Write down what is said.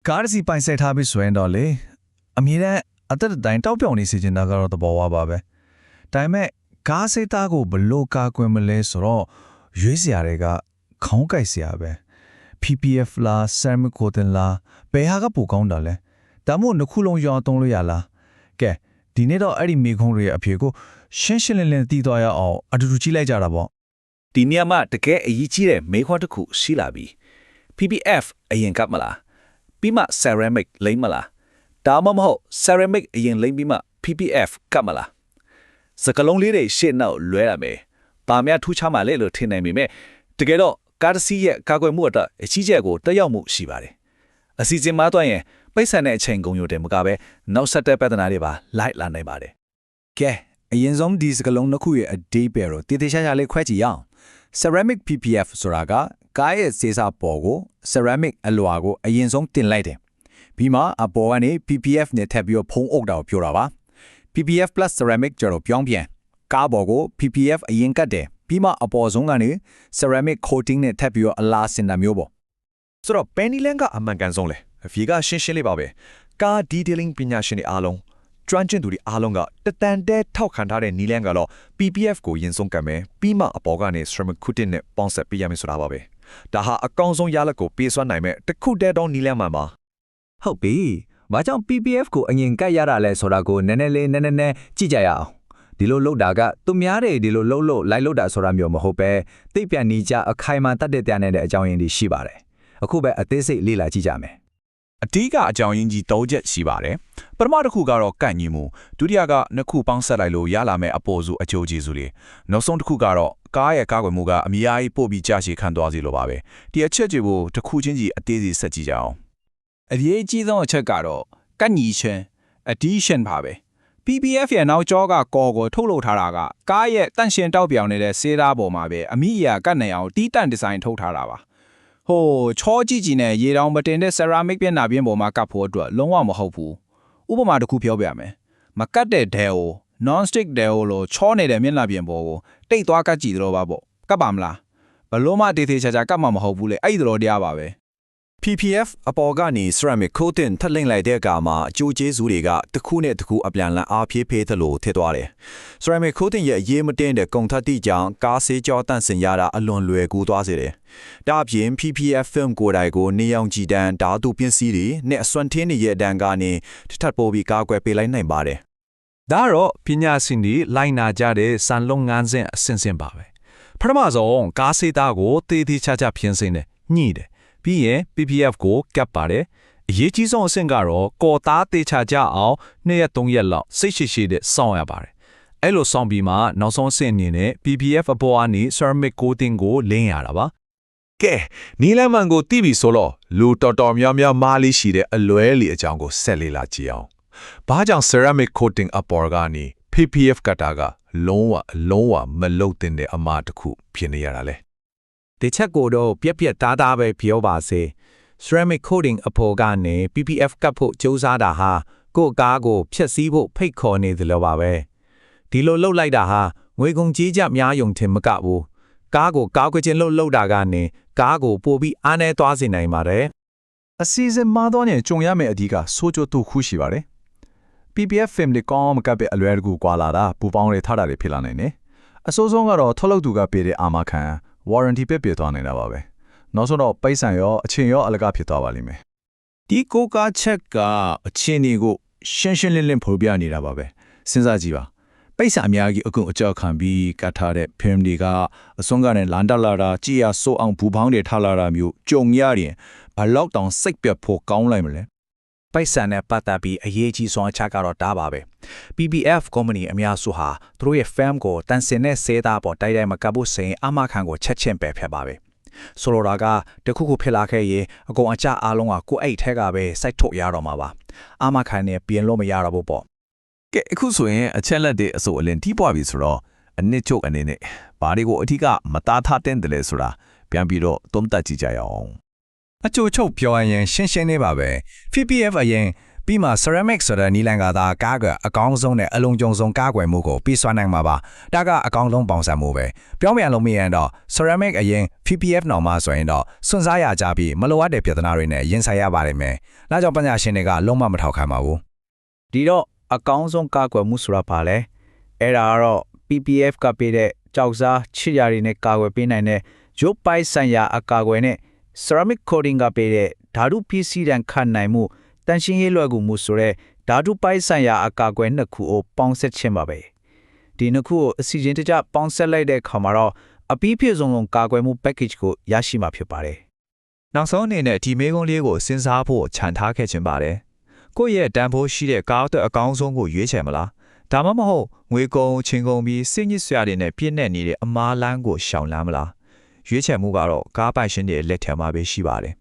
ကားစီပိုင်ဆိုင်ထားပြီးဆိုရင်တော့လေအမြဲတမ်းအသက်တိုင်းတောက်ပြောင်နေစေချင်တာကတော့သဘောဝပါပဲဒါပေမဲ့ကားစိတ်သားကိုဘလို့ကာကွယ်မလဲဆိုတော့ရွေးစရာတွေကခေါင်းကိုက်စရာပဲ PPF လား ceramic coating လားဘယ်ဟာကပိုကောင်းတာလဲဒါမို့နှစ်ခုလုံးရောင်းသုံးလို့ရလားကဲဒီနေ့တော့အဲ့ဒီမိခုံးတွေရဲ့အဖြေကိုရှင်းရှင်းလင်းလင်းသိသွားရအောင်အတူတူကြည့်လိုက်ကြတာပေါ့ဒီနေရာမှာတကယ်အရေးကြီးတဲ့မေးခွန်းတစ်ခုရှိလာပြီ PPF အရင်ကပ်မလားပြီးမှ ceramic လိမ့်မလားဒါမှမဟုတ် ceramic အရင်လိမ့်ပြီးမှ PPF ကပ်မလားစကလုံးလေးတွေရှေ့နောက်လွဲရမယ်ပါများထူးခြားမှလဲလို့ထင်နိုင်ပေမဲ့တကယ်တော့ကားတစ်စီးရဲ့ကာကွယ်မှုအတွက်အကြီးကျယ်ကိုတက်ရောက်မှုရှိပါတယ်အစီအစဉ်မှာတော့ရင်ပိတ်ဆန်တဲ့အချိန်ကုန်ရုံတင်မကပဲနောက်ဆက်တဲ့ပြဿနာတွေပါလိုက်လာနိုင်ပါတယ်ကဲအရင်ဆုံးဒီစကလုံးတစ်ခုရဲ့အဒီးပဲတော့တည်တည်ရှာရှာလေးခွဲကြည့်ရအောင် ceramic PPF ဆိုတာကကားရဲ့စေစာပေါ်ကို ceramic အလွာကိုအရင်ဆုံးတင်လိုက်တယ်ပြီးမှအပေါ်ကနေ PPF နဲ့ထပ်ပြီးဖုံးအုပ်တာကိုပြောတာပါ PPF plus ceramic ကျတော့ပြောင်းပြန်ကားပေါ်ကို PPF အရင်ကတ်တယ်ပြီးမှအပေါ်ဆုံးကနေ ceramic coating နဲ့ထပ်ပြီးအလားစင်တာမျိုးပေါ့ဆိုတော့ penny land ကအမှန်ကန်ဆုံးလေအဖြေကရှင်းရှင်းလေးပါပဲကား detailing ပညာရှင်တွေအားလုံးကျွမ်းကျင်သူတွေအားလုံးကတတန်တဲထောက်ခံထားတဲ့နီလန်းကတော့ PPF ကိုရင်ဆုံးကံမယ်ပြီးမှအပေါ်ကနေ ceramic coating နဲ့ပေါင်းဆက်ပေးရမယ်ဆိုတာပါပဲဒါဟာအကောင်းဆုံးရလဒ်ကိုပေးစွမ်းနိုင်မဲ့တစ်ခုတည်းသောနီလန်းမှန်ပါဟုတ်ပြီဘာကြောင့် PPF ကိုအရင်ကတ်ရတာလဲဆိုတာကိုနည်းနည်းကြည့်ကြရအောင်ဒီလိုလုပ်တာကသူများတွေဒီလိုလှုပ်လိုက်လုပ်တာဆိုတာမျိုးမဟုတ်ပဲသိပြန်နေကြအခိုင်အမာတတ်တဲ့တရားနဲ့တဲ့အကြောင်းရင်းတွေရှိပါတယ်အခုပဲအသေးစိတ်လေ့လာကြည့်ကြမယ်အဓိကအကြောင်းရင်းကြီး၃ချက်ရှိပါတယ်ပထမတစ်ခုကတော့ကန့်ညီမှုဒုတိယကနှစ်ခုပေါင်းဆက်လိုက်လို့ရလာမဲ့အပေါ်စုအကျိုးကျေးဇူးတွေနောက်ဆုံးတစ်ခုကတော့ကားရဲ့ကားကွယ်မှုကအများကြီးပို့ပြီးကြာရှည်ခံသွားစေလိုပါပဲဒီအချက်တွေကိုတစ်ခုချင်းစီအသေးစိတ်ဆက်ကြည့်ကြအောင်အရေးကြီးဆုံးအချက်ကတော့ကန့်ညီခြင်း addition ပါပဲ PPF ရဲ့နောက်ကျောကကော်ကိုထုတ်လုပ်ထားတာကကားရဲ့တန့်ရှင်းတောက်ပြောင်နေတဲ့စေးသားပေါ်မှာပဲအမိအရာကတ်နိုင်အောင်တီးတန့်ဒီဇိုင်းထုတ်ထားတာပါဟိုချောကြည့်ကြည့်နဲ့ရေတောင်မတင်တဲ့ ceramic ပြင်နာပြင်းပေါ်မှာကပ်ဖို့အတွက်လုံးဝမဟုတ်ဘူးဥပမာတစ်ခုပြောပြမယ်မကတ်တဲ့ Dell non stick Dell လို့ချောနေတဲ့မျက်နှာပြင်ပေါ်ကိုတိတ်သွားကတ်ကြည့်သလိုပါပေါ့ကပ်ပါမလားဘလို့မှတေးသေးချာချာကပ်မှာမဟုတ်ဘူးလေအဲ့ဒီလိုတရားပါပဲPPF အပေါ်ကနေ ceramic coating ထပ်လိမ့်လိုက်တဲ့အခါမှာအကျိုးကျေးဇူးတွေကတစ်ခုနဲ့တစ်ခုအပြန်အလှန်အားဖြည့်ဖေးသလိုထည့်သွားတယ်။ ceramic coating ရဲ့အရေးမတင်တဲ့ကုန်ထပ်တိကြောင့်ကားဆေးကြောတန့်စင်ရတာအလွန်လွယ်ကူသွားစေတယ်။ဒါအပြင် PPF film ကိုယ်တိုင်ကိုနေအောင်ကြည်တန်းဓာတုပစ္စည်းတွေနဲ့အစွမ်းထင်းတွေရဲ့အတန်းကနေထပ်ပိုးပြီးကာကွယ်ပေးလိုက်နိုင်ပါတယ်။ဒါတော့ပညာရှင်တွေလိုက်နာကြတဲ့စံလုံးငန်းစဉ်အဆင့်ဆင့်ပါပဲ။ပထမဆုံးကားဆေးသားကိုတေးသေးချာချာပြင်ဆင်တယ်ညှိတယ်ပြီးရင် PPF ကိုကပ်ပါတယ်အရေးကြီးဆုံးအဆင့်ကတော့ကော်သားတေချာကြအောင်2ရက်3ရက်လောက်စိတ်ရှိတဲ့စောင့်ရပါတယ်အဲ့လိုစောင့်ပြီးမှနောက်ဆုံးအဆင့်အနေနဲ့ PPF အပေါ်ကနေ ceramic coating ကိုလင်းရတာပါကဲနီလန်မန်ကိုတီးပြီးဆိုတော့လူတော်များများမားလေးရှိတဲ့အလွဲလီအကြောင်းကိုဆက်လေ့လာကြည့်အောင်ဘာကြောင့် ceramic coating အပေါ်ကနေ PPF ကတာကလုံးဝမလုံတဲ့အမှားတစ်ခုဖြစ်နေရတာလေဒီချက်ကိုတော့ပြက်သားပဲပြောပါစေ ceramic coating အပေါ်ကနေ PPF ကပ်ဖို့ကြိုးစားတာဟာကိုယ့်ကားကိုဖျက်ဆီးဖို့ဖိတ်ခေါ်နေသလိုပါပဲဒီလိုလှုပ်လိုက်တာဟာငွေကုန်ကြေးကျများယုံထင်မကဘူးကားကိုကောက်ကွချင်းလှုပ်တာကနေကားကိုပို့ပြီးအားနေသွားစေနိုင်ပါတယ်အစီအစဉ်မှာတော့ညကြုံရမယ့်အဓိကဆိုးကျိုးတူခုရှိပါတယ် PPF film တွေကောင်းမကပ်ပဲအလွယ်တကူကွာလာတာပူပေါင်းတွေထားတာတွေဖြစ်လာနိုင်တယ်အဆိုးဆုံးကတော့ထုတ်လုပ်သူကပေးတဲ့အာမခံ warranty ပြည့်သွားနေတာပါပဲနောက်ဆုံးတော့ပိတ်ဆံရောအချိန်ရောအလကားဖြစ်သွားပါလိမ့်မယ်ဒီကိုကားချက်ကအချင်းတွေကိုရှင်းလင်းဖော်ပြနေတာပါပဲစဉ်းစားကြည့်ပါပိတ်ဆံအများကြီးအခုအကြောက်ခံပြီးကတ်ထားတဲ့ film တွေကအစွန်းကနေလန်တက်လာတာကြည်ရဆိုးအောင်ဘူပေါင်းတွေထားလာတာမျိုးကြုံရရင်ဘလောက်တောင်စိတ်ပြတ်ဖို့ကောင်းလိုက်မလဲပိတ်ဆန်နဲ့ပတ်သက်ပြီးအရေးကြီးဆုံးအချက်ကတော့ဒါပါပဲ PPF company အများစုဟာသူတို့ရဲ့ firm ကိုတန်စင်နဲ့စေးသားပေါ်တိုက်မကပ်ဖို့စဉ်အမခံကိုချက်ချင်းပဲဖျက်ပါပဲဆိုလိုတာကတခုခုဖြစ်လာခဲ့ရင်အကုန်အကျအားလုံးကကိုယ့်အိတ်ထက်ကပဲစိုက်ထုတ်ရတော့မှာပါအမခံနဲ့ပြင်လို့မရတော့ဘူးပေါ့ကဲအခုဆိုရင်အချက်လက်တွေအစိုးအလင်းတီးပွားပြီဆိုတော့အနစ်ချုပ်အနေနဲ့ဘာတွေကိုအထူးကမသားထားတဲ့တယ်လဲဆိုတာပြန်ပြီးတော့သုံးသပ်ကြည့်ကြရအောင်အချို့ချုပ်ပြောရရင်ရှင်းနေပါပဲ PPF အရင် ပြီးမှ ceramic ဆိုတဲ့နီလန်ကသာကားကအကောင်းဆုံးနဲ့အလုံးကြုံဆုံးကားကွယ်မှုကိုပြီးစွမ်းနိုင်မှာပါဒါကအကောင်းဆုံးပေါင်းစပ်မှုပဲပြောင်းပြန်လို့မရရင်တော့ ceramic အရင် PPF နောက်မှဆိုရင်တော့စွန့်စားရကြပြီးမလိုအပ်တဲ့ပြဿနာတွေနဲ့ရင်ဆိုင်ရပါတယ်မယ်။ဒါကြောင့်ပညာရှင်တွေကလုံးဝမထောက်ခံပါဘူး ဒီတော့အကောင်းဆုံးကာကွယ်မှုဆိုတာပါလဲအဲ့ဒါကတော့ PPF ကပေးတဲ့ကြောက်စားချစ်ရတွေနဲ့ကာကွယ်ပေးနိုင်တဲ့ရုပ်ပိုက်ဆိုင်ရာအကာအကွယ်နဲ့ ceramic coating ကပေးတဲ့ဓာတုပစ္စည်းတန်ခတ်နိုင်မှုတန်ရှင်းရေးလွယ်ကူမှုဆိုတဲ့ဓာတုပိုက်ဆိုင်ရာအကာအကွယ်နှစ်ခုကိုပေါင်းစပ်ခြင်းပါပဲဒီနှစ်ခုကိုအစီအစဉ်တကျပေါင်းစပ်လိုက်တဲ့အခါမှာတော့အပြီးပြည့်စုံကာကွယ်မှု package ကိုရရှိမှာဖြစ်ပါတယ် နောက်ဆုံးအနေနဲ့ဒီမေးခွန်းလေးကိုစဉ်းစားဖို့ခြံထားခဲ့ခြင်းပါတယ်ကိုယ့်ရဲ့တန်ဖိုးရှိတဲ့ကားအတွက်အကောင်းဆုံးကိုရွေးချယ်မလားဒါမှမဟုတ်ငွေကုန်ချင်းကုန်ပြီးစိတ်ညစ်စရာတွေနဲ့ပြည့်နေနေတဲ့အမားလန်းကိုရှောင်လန်းမလားရွေးချယ်မှုကတော့ကားပိုင်ရှင်တွေလက်ထက်မှာပဲရှိပါတယ်